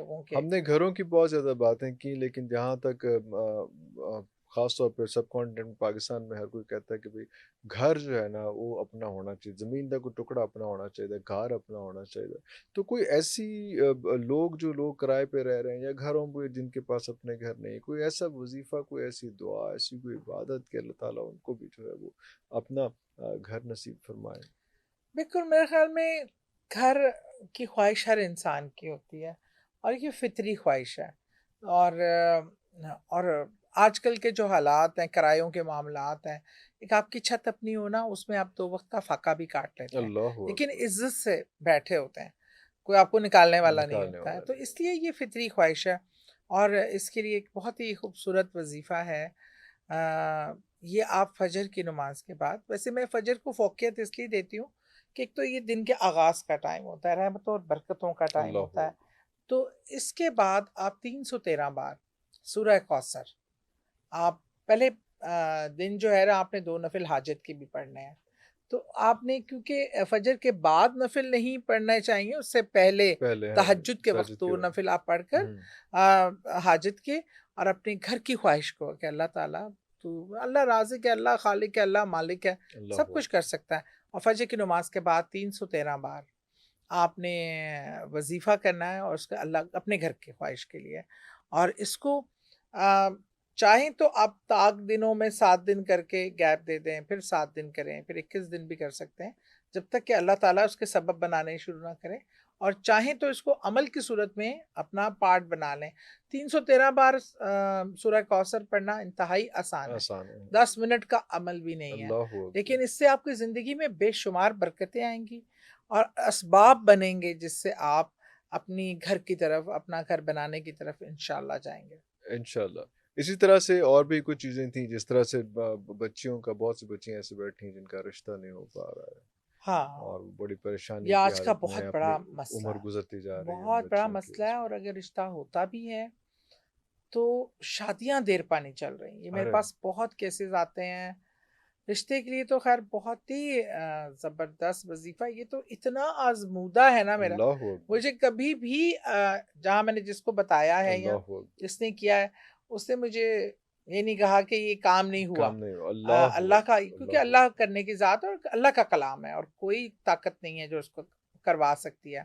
لوگوں کے. ہم نے گھروں کی بہت زیادہ باتیں کی، لیکن جہاں تک خاص طور پہ سب کانٹیننٹ پاکستان میں ہر کوئی کہتا ہے کہ بھئی گھر جو ہے نا وہ اپنا ہونا چاہیے، زمین کا کوئی ٹکڑا اپنا ہونا چاہیے، گھر اپنا ہونا چاہیے. تو کوئی ایسی لوگ کرائے پہ رہ رہے ہیں یا گھروں پہ جن کے پاس اپنے گھر نہیں، کوئی ایسا وظیفہ، کوئی ایسی دعا، ایسی کوئی عبادت کہ اللہ تعالیٰ ان کو بھی جو ہے وہ اپنا گھر نصیب فرمائے. بالکل میرے خیال میں گھر کی خواہش ہر انسان کی ہوتی ہے اور یہ فطری خواہش ہے. اور آج کل کے جو حالات ہیں، کرایوں کے معاملات ہیں، ایک آپ کی چھت اپنی ہونا، اس میں آپ 2 وقت کا فاقہ بھی کاٹ لیتے ہیں، اللہ لیکن اکبر. عزت سے بیٹھے ہوتے ہیں، کوئی آپ کو نکالنے والا نہیں نکالنے ہوتا ہے. والا تو نہیں. اس لیے یہ فطری خواہش ہے اور اس کے لیے ایک بہت ہی خوبصورت وظیفہ ہے. یہ آپ فجر کی نماز کے بعد، ویسے میں فجر کو فوقیت اس لیے دیتی ہوں کہ ایک تو یہ دن کے آغاز کا ٹائم ہوتا ہے، رحمتوں اور برکتوں کا ٹائم اللہ ہوتا ہے. اکبر. تو اس کے بعد آپ 313 بار سورہ کوثر آپ پہلے دن جو ہے نا، آپ نے 2 نفل حاجت کے بھی پڑھنے ہیں. تو آپ نے کیونکہ فجر کے بعد نفل نہیں پڑھنے چاہیے، اس سے پہلے پہلے ہے تہجد کے وقت تاجد کے 2 نفل آپ پڑھ کر حاجت کے اور اپنے گھر کی خواہش کو کہ اللہ تعالیٰ تو اللہ رازق ہے، اللہ خالق ہے، اللہ مالک ہے، اللہ سب کچھ کر سکتا ہے. اور فجر کی نماز کے بعد 313 بار آپ نے وظیفہ کرنا ہے اور اس کا اللہ اپنے گھر کی خواہش کے لیے. اور اس کو چاہیں تو آپ طاق دنوں میں 7 دن کر کے گیپ دے دیں، پھر 7 دن کریں، پھر 21 دن بھی کر سکتے ہیں، جب تک کہ اللہ تعالیٰ اس کے سبب بنانے شروع نہ کریں. اور چاہیں تو اس کو عمل کی صورت میں اپنا پارٹ بنا لیں. 313 بار سورہ کوثر پڑھنا انتہائی آسان ہے، آسان ہے. 10 منٹ کا عمل بھی نہیں ہے، اللہ اکبر. لیکن اس سے آپ کی زندگی میں بے شمار برکتیں آئیں گی اور اسباب بنیں گے جس سے آپ اپنی گھر کی طرف، اپنا گھر بنانے کی طرف انشاءاللہ جائیں گے. انشاءاللہ. اسی طرح سے اور بھی کچھ چیزیں تھیں، جس طرح سے بچیوں کا، بہت سی بچیاں ایسے بیٹھی ہیں جن کا رشتہ نہیں ہو پا رہا ہے ہاں، اور وہ بڑی پریشانی یہ کی آج کا حالت میں بہت اپنی بڑا مسئلہ عمر ہے، گزرتی جا رہی ہے ان بہت بڑا بچیوں کی مسئلہ ہے. وجہ اور اگر رشتہ ہوتا بھی ہے تو شادیاں دیر پا نہیں چل رہی. یہ سے. میرے ارے پاس بہت کیسز آتے ہیں رشتے کے لیے. تو خیر بہت ہی زبردست وظیفہ. یہ تو اتنا آزمودہ ہے نا میرا، اللہ اکبر. مجھے کبھی بھی جہاں میں نے جس کو بتایا ہے یا اللہ اکبر. جس نے کیا ہے، اس نے مجھے یہ نہیں کہا کہ یہ کام نہیں ہوا. کام نہیں ہو. اللہ اللہ کا، اکبر. کیونکہ اللہ اللہ اکبر. کرنے کی ذات ہے اور اللہ کا کلام ہے اور کوئی طاقت نہیں ہے جو اس کو کروا سکتی ہے.